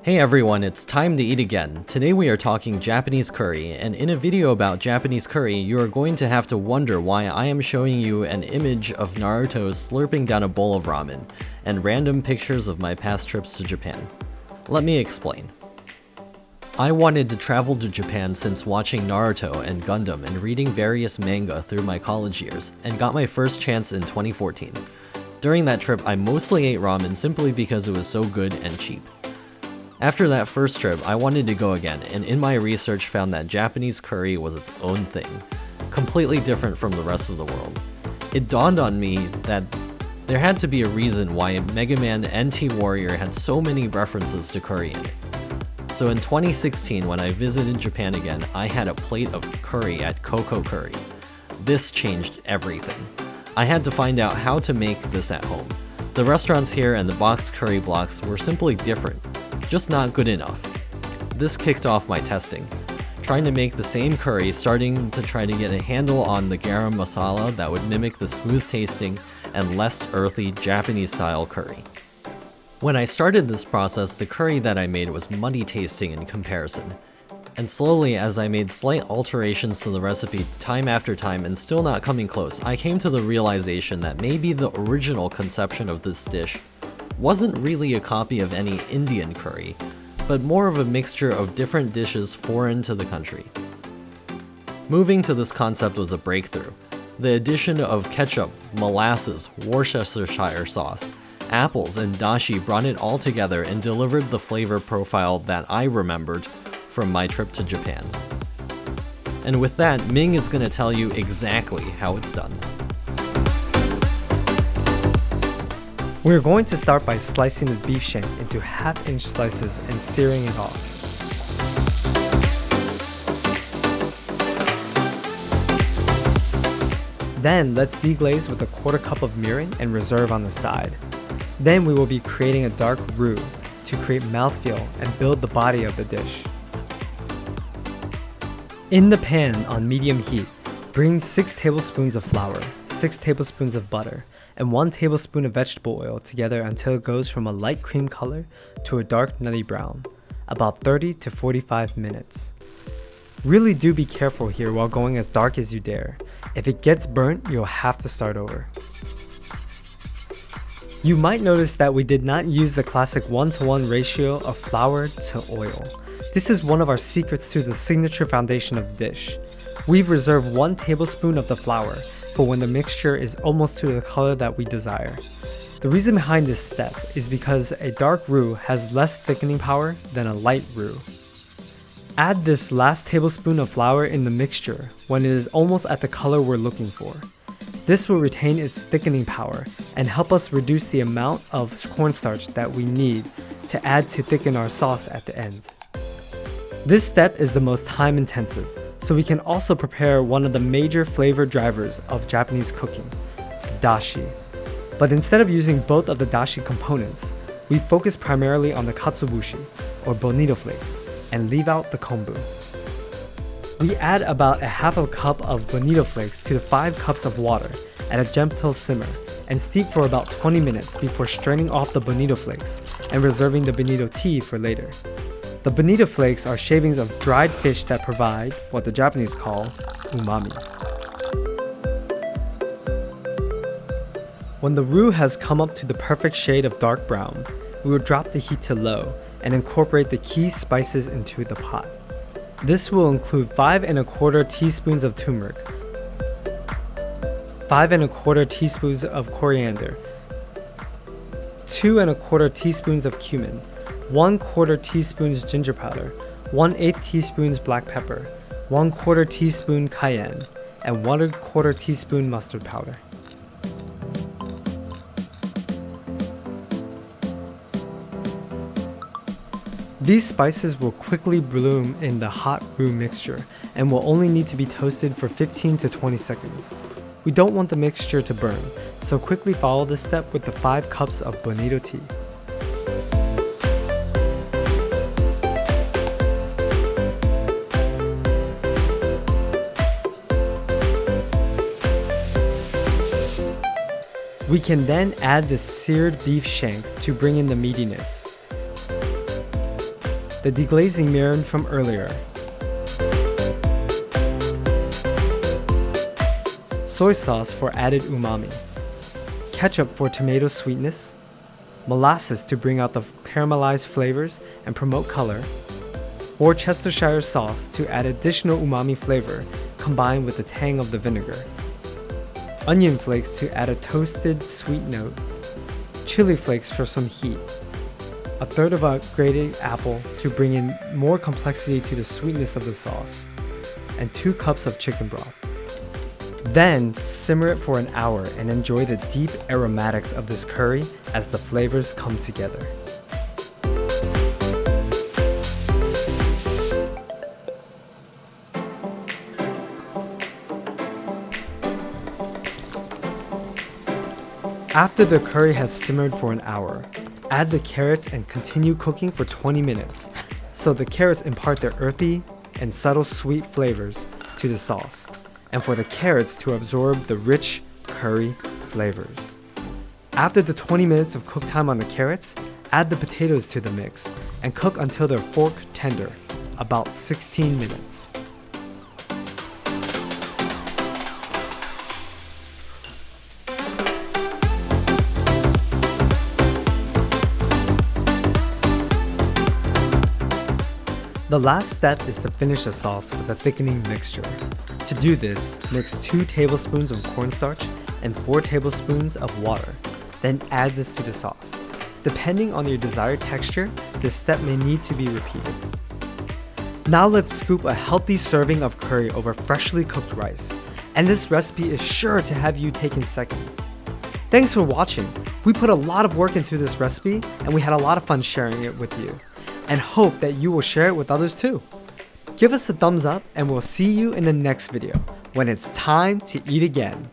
Hey everyone, it's time to eat again. Today we are talking Japanese curry, and in a video about Japanese curry, you are going to have to wonder why I am showing you an image of Naruto slurping down a bowl of ramen, and random pictures of my past trips to Japan. Let me explain. I wanted to travel to Japan since watching Naruto and Gundam and reading various manga through my college years, and got my first chance in 2014. During that trip, I mostly ate ramen simply because it was so good and cheap. After that first trip, I wanted to go again, and in my research found that Japanese curry was its own thing, completely different from the rest of the world. It dawned on me that there had to be a reason why Mega Man NT Warrior had so many references to curry in it. So in 2016, when I visited Japan again, I had a plate of curry at Coco Curry. This changed everything. I had to find out how to make this at home. The restaurants here and the boxed curry blocks were simply different, just not good enough. This kicked off my testing, trying to make the same curry, starting to try to get a handle on the garam masala that would mimic the smooth tasting and less earthy Japanese style curry. When I started this process, the curry that I made was muddy tasting in comparison. And slowly, as I made slight alterations to the recipe time after time and still not coming close, I came to the realization that maybe the original conception of this dish wasn't really a copy of any Indian curry, but more of a mixture of different dishes foreign to the country. Moving to this concept was a breakthrough. The addition of ketchup, molasses, Worcestershire sauce, apples, and dashi brought it all together and delivered the flavor profile that I remembered from my trip to Japan. And with that, Ming is going to tell you exactly how it's done. We're going to start by slicing the beef shank into half-inch slices and searing it off. Then let's deglaze with a quarter cup of mirin and reserve on the side. Then we will be creating a dark roux to create mouthfeel and build the body of the dish. In the pan on medium heat, bring 6 tablespoons of flour, 6 tablespoons of butter, and 1 tablespoon of vegetable oil together until it goes from a light cream color to a dark nutty brown, about 30 to 45 minutes. Really do be careful here while going as dark as you dare. If it gets burnt, you'll have to start over. You might notice that we did not use the classic 1-to-1 ratio of flour to oil. This is one of our secrets to the signature foundation of the dish. We've reserved 1 tablespoon of the flour for when the mixture is almost to the color that we desire. The reason behind this step is because a dark roux has less thickening power than a light roux. Add this last tablespoon of flour in the mixture when it is almost at the color we're looking for. This will retain its thickening power and help us reduce the amount of cornstarch that we need to add to thicken our sauce at the end. This step is the most time intensive, so we can also prepare one of the major flavor drivers of Japanese cooking, dashi. But instead of using both of the dashi components, we focus primarily on the katsubushi, or bonito flakes, and leave out the kombu. We add about a half a cup of bonito flakes to the 5 cups of water at a gentle simmer and steep for about 20 minutes before straining off the bonito flakes and reserving the bonito tea for later. The bonito flakes are shavings of dried fish that provide what the Japanese call umami. When the roux has come up to the perfect shade of dark brown, we will drop the heat to low and incorporate the key spices into the pot. This will include 5 1/4 teaspoons of turmeric, 5 1/4 teaspoons of coriander, 2 1/4 teaspoons of cumin, 1/4 teaspoons ginger powder, 1/8 teaspoons black pepper, 1/4 teaspoon cayenne, and 1/4 teaspoon mustard powder. These spices will quickly bloom in the hot roux mixture and will only need to be toasted for 15 to 20 seconds. We don't want the mixture to burn, so quickly follow this step with the 5 cups of bonito tea. We can then add the seared beef shank to bring in the meatiness. the deglazing mirin from earlier. Soy sauce for added umami. Ketchup for tomato sweetness. Molasses to bring out the caramelized flavors and promote color. Worcestershire sauce to add additional umami flavor combined with the tang of the vinegar. Onion flakes to add a toasted sweet note. Chili flakes for some heat. A third of a grated apple to bring in more complexity to the sweetness of the sauce. And 2 cups of chicken broth. Then simmer it for an hour and enjoy the deep aromatics of this curry as the flavors come together. After the curry has simmered for an hour, add the carrots and continue cooking for 20 minutes so the carrots impart their earthy and subtle sweet flavors to the sauce, and for the carrots to absorb the rich curry flavors. After the 20 minutes of cook time on the carrots, add the potatoes to the mix and cook until they're fork tender, about 16 minutes. The last step is to finish the sauce with a thickening mixture. To do this, mix 2 tablespoons of cornstarch and 4 tablespoons of water. Then add this to the sauce. Depending on your desired texture, this step may need to be repeated. Now let's scoop a healthy serving of curry over freshly cooked rice. And this recipe is sure to have you take in seconds. Thanks for watching. We put a lot of work into this recipe and we had a lot of fun sharing it with you. And hope that you will share it with others too. Give us a thumbs up and we'll see you in the next video when it's time to eat again.